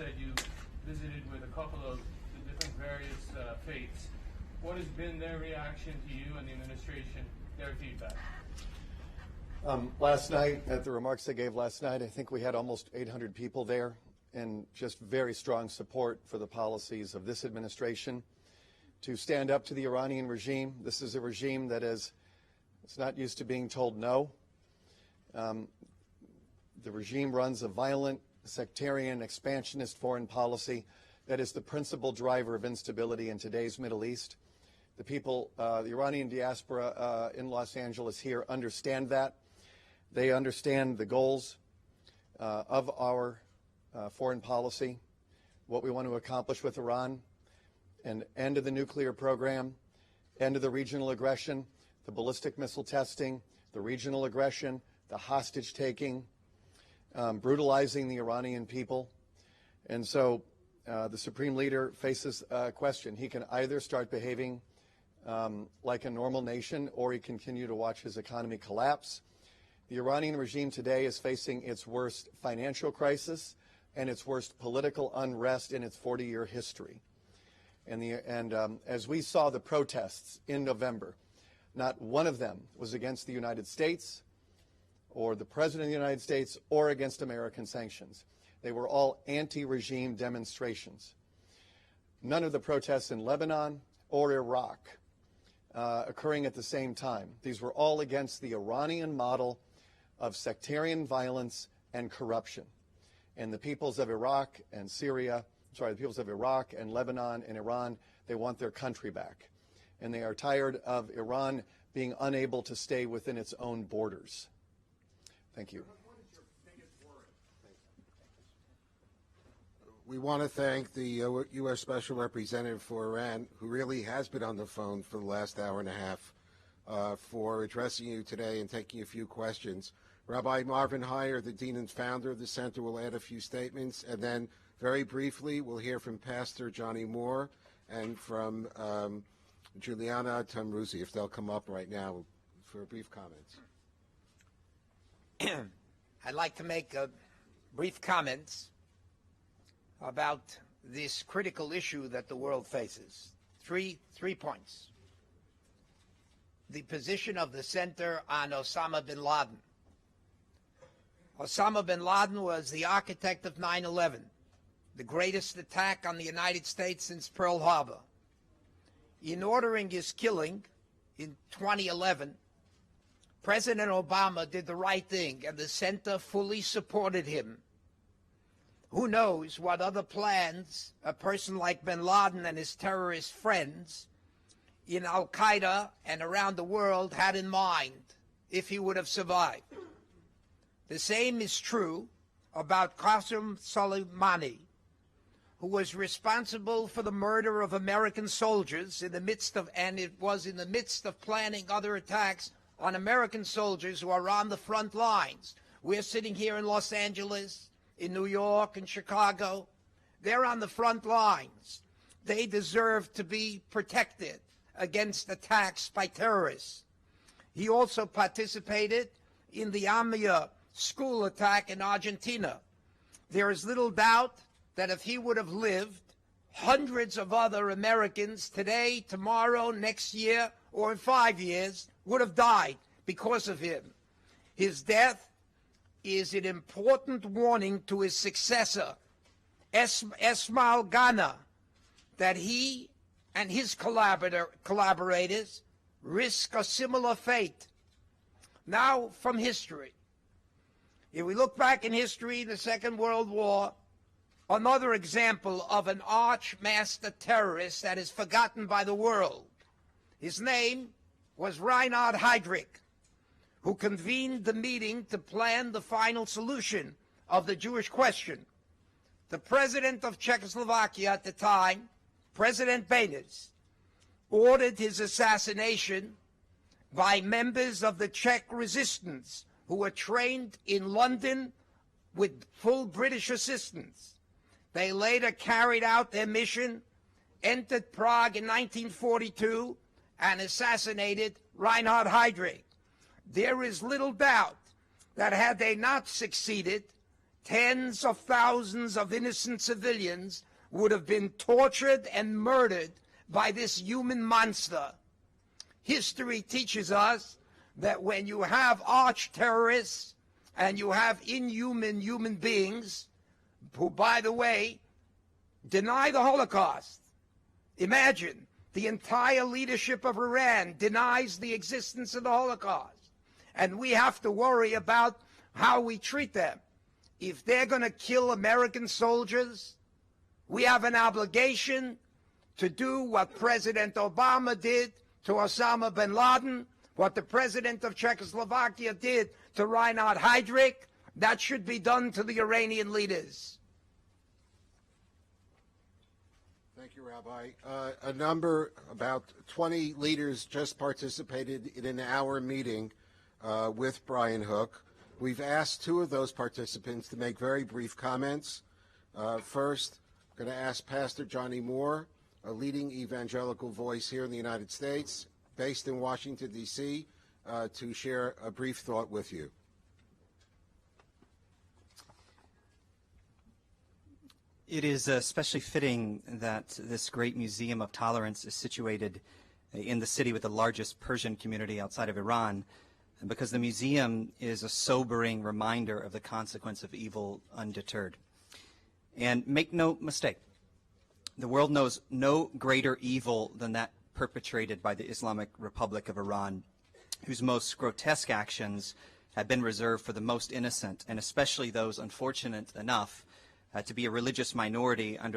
said you visited with a couple of the different various faiths. What has been their reaction to you and the administration, their feedback? Last night, at the remarks I gave last night, I think we had almost 800 people there, and just very strong support for the policies of this administration to stand up to the Iranian regime. This is a regime that it's not used to being told no. The regime runs a violent, sectarian, expansionist foreign policy that is the principal driver of instability in today's Middle East. The people, the Iranian diaspora in Los Angeles here understand that. They understand the goals of our foreign policy, what we want to accomplish with Iran, an end to the nuclear program, end to the regional aggression, the ballistic missile testing, the regional aggression, the hostage taking, brutalizing the Iranian people. And so the Supreme Leader faces a question. He can either start behaving like a normal nation, or he can continue to watch his economy collapse. The Iranian regime today is facing its worst financial crisis and its worst political unrest in its 40-year history. And as we saw the protests in November, not one of them was against the United States or the President of the United States or against American sanctions. They were all anti-regime demonstrations. None of the protests in Lebanon or Iraq occurring at the same time. These were all against the Iranian model of sectarian violence and corruption. And the peoples of Iraq and the peoples of Iraq and Lebanon and Iran, they want their country back. And they are tired of Iran being unable to stay within its own borders. Thank you. What is your biggest worry? We want to thank the U.S. Special Representative for Iran, who really has been on the phone for the last hour and a half, for addressing you today and taking a few questions. Rabbi Marvin Heyer, the dean and founder of the center, will add a few statements, and then very briefly we'll hear from Pastor Johnny Moore and from Juliana Tamruzi, if they'll come up right now for brief comments. I'd like to make brief comments about this critical issue that the world faces. Three points. The position of the center on Osama bin Laden. Osama bin Laden was the architect of 9/11, the greatest attack on the United States since Pearl Harbor. In ordering his killing in 2011, President Obama did the right thing, and the center fully supported him. Who knows what other plans a person like bin Laden and his terrorist friends in Al-Qaeda and around the world had in mind if he would have survived. The same is true about Qasem Soleimani, who was responsible for the murder of American soldiers in the midst of planning other attacks on American soldiers who are on the front lines. We're sitting here in Los Angeles, in New York, in Chicago. They're on the front lines. They deserve to be protected against attacks by terrorists. He also participated in the Amia school attack in Argentina. There is little doubt that if he would have lived, hundreds of other Americans today, tomorrow, next year, or in 5 years would have died because of him. His death is an important warning to his successor, Esmail Ghana, that he and his collaborators risk a similar fate. Now, from history. If we look back in history, the Second World War, another example of an arch master terrorist that is forgotten by the world. His name was Reinhard Heydrich, who convened the meeting to plan the final solution of the Jewish question. The president of Czechoslovakia at the time, President Beneš, ordered his assassination by members of the Czech resistance who were trained in London with full British assistance. They later carried out their mission, entered Prague in 1942, and assassinated Reinhard Heydrich. There is little doubt that had they not succeeded tens of thousands of innocent civilians would have been tortured and murdered by this human monster. History teaches us that when you have arch terrorists and you have inhuman human beings who, by the way, deny the Holocaust. Imagine the entire leadership of Iran denies the existence of the Holocaust. And we have to worry about how we treat them. If they're going to kill American soldiers, we have an obligation to do what President Obama did to Osama bin Laden, what the president of Czechoslovakia did to Reinhard Heydrich. That should be done to the Iranian leaders. Thank you, Rabbi. About 20 leaders just participated in an hour meeting with Brian Hook. We've asked two of those participants to make very brief comments. First, I'm going to ask Pastor Johnny Moore, a leading evangelical voice here in the United States, based in Washington, D.C., to share a brief thought with you. It is especially fitting that this great museum of tolerance is situated in the city with the largest Persian community outside of Iran, because the museum is a sobering reminder of the consequence of evil undeterred. And make no mistake, the world knows no greater evil than that perpetrated by the Islamic Republic of Iran, whose most grotesque actions have been reserved for the most innocent, and especially those unfortunate enough to be a religious minority under